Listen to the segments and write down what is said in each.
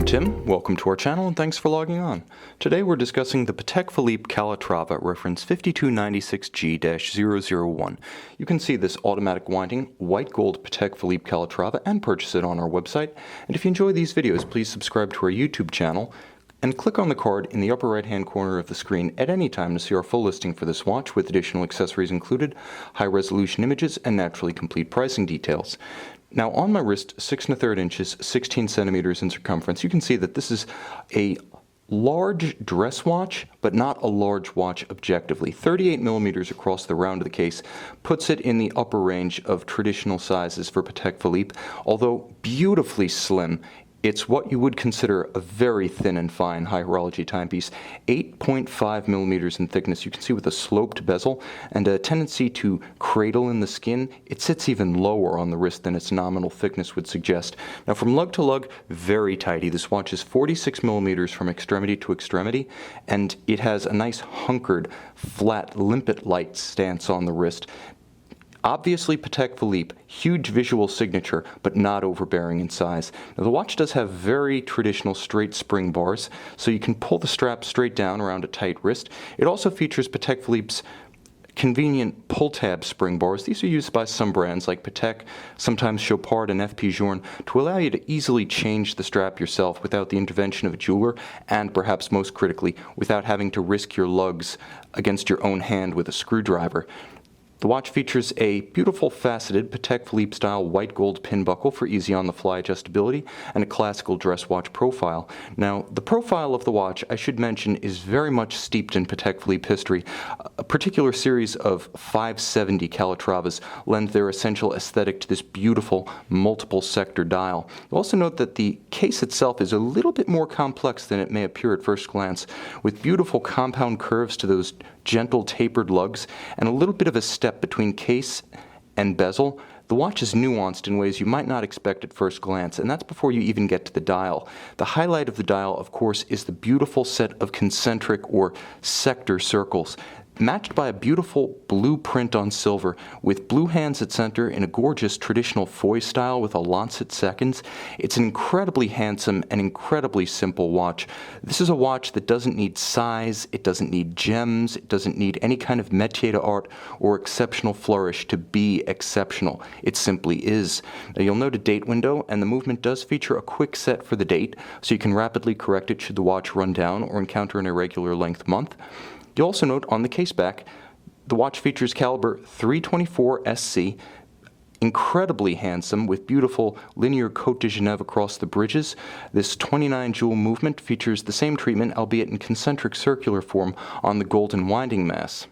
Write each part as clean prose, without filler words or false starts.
I'm Tim, welcome to our channel and thanks for logging on. Today we're discussing the Patek Philippe Calatrava reference 5296G-001. You can see this automatic winding white gold Patek Philippe Calatrava and purchase it on our website. And if you enjoy these videos, please subscribe to our YouTube channel and click on the card in the upper right hand corner of the screen at any time to see our full listing for this watch with additional accessories included, high resolution images, and naturally complete pricing details. Now on my wrist, 6 1/3 inches, 16 centimeters in circumference, you can see that this is a large dress watch, but not a large watch objectively. 38 millimeters across the round of the case puts it in the upper range of traditional sizes for Patek Philippe, although beautifully slim. It's what you would consider a very thin and fine high horology timepiece, 8.5 millimeters in thickness. You can see with a sloped bezel and a tendency to cradle in the skin. It sits even lower on the wrist than its nominal thickness would suggest. Now from lug to lug, very tidy. This watch is 46 millimeters from extremity to extremity, and it has a nice hunkered, flat, limpet light stance on the wrist. Obviously Patek Philippe, huge visual signature, but not overbearing in size. Now the watch does have very traditional straight spring bars, so you can pull the strap straight down around a tight wrist. It also features Patek Philippe's convenient pull-tab spring bars. These are used by some brands like Patek, sometimes Chopard and FP Journe, to allow you to easily change the strap yourself without the intervention of a jeweler, and perhaps most critically, without having to risk your lugs against your own hand with a screwdriver. The watch features a beautiful faceted Patek Philippe style white gold pin buckle for easy on the fly adjustability and a classical dress watch profile. Now the profile of the watch, I should mention, is very much steeped in Patek Philippe history. A particular series of 570 Calatravas lend their essential aesthetic to this beautiful multiple sector dial. You'll also note that the case itself is a little bit more complex than it may appear at first glance, with beautiful compound curves to those gentle tapered lugs and a little bit of a step between case and bezel. The watch is nuanced in ways you might not expect at first glance, and that's before you even get to the dial. The highlight of the dial, of course, is the beautiful set of concentric or sector circles, matched by a beautiful blue print on silver, with blue hands at center in a gorgeous traditional foy style with a lancet seconds. It's an incredibly handsome and incredibly simple watch. This is a watch that doesn't need size, it doesn't need gems, it doesn't need any kind of métier d'art or exceptional flourish to be exceptional. It simply is. Now you'll note a date window, and the movement does feature a quick set for the date, so you can rapidly correct it should the watch run down or encounter an irregular length month. You'll also note on the case back, the watch features caliber 324 SC, incredibly handsome with beautiful linear Côte de Genève across the bridges. This 29 jewel movement features the same treatment, albeit in concentric circular form, on the golden winding mass.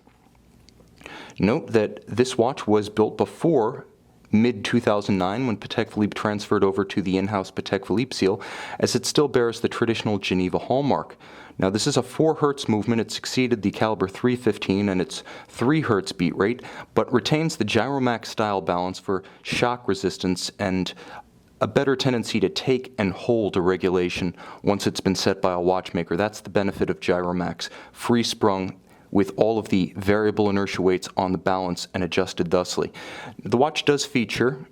Note that this watch was built before mid-2009 when Patek Philippe transferred over to the in-house Patek Philippe seal, as it still bears the traditional Geneva hallmark. Now this is a 4 Hz movement. It succeeded the caliber 315 and its 3 Hz beat rate, but retains the gyromax style balance for shock resistance and a better tendency to take and hold a regulation once it's been set by a watchmaker. That's the benefit of gyromax, free sprung with all of the variable inertia weights on the balance and adjusted thusly. The watch does feature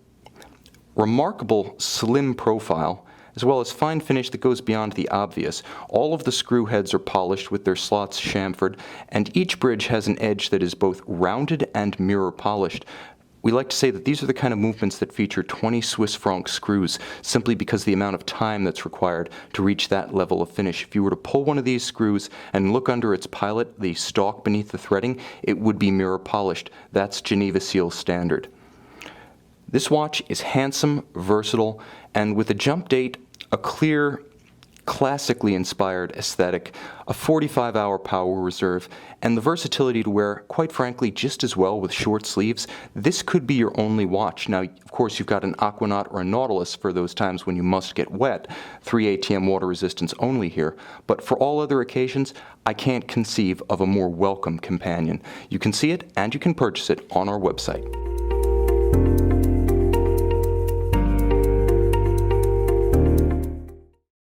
remarkable slim profile, as well as fine finish that goes beyond the obvious. All of the screw heads are polished with their slots chamfered, and each bridge has an edge that is both rounded and mirror polished. We like to say that these are the kind of movements that feature 20 Swiss franc screws, simply because the amount of time that's required to reach that level of finish. If you were to pull one of these screws and look under its pilot, the stalk beneath the threading, it would be mirror polished. That's Geneva Seal standard. This watch is handsome, versatile, and with a jump date, a clear, classically inspired aesthetic, a 45-hour power reserve, and the versatility to wear, quite frankly, just as well with short sleeves. This could be your only watch. Now, of course, you've got an Aquanaut or a Nautilus for those times when you must get wet. 3 ATM water resistance only here. But for all other occasions, I can't conceive of a more welcome companion. You can see it and you can purchase it on our website.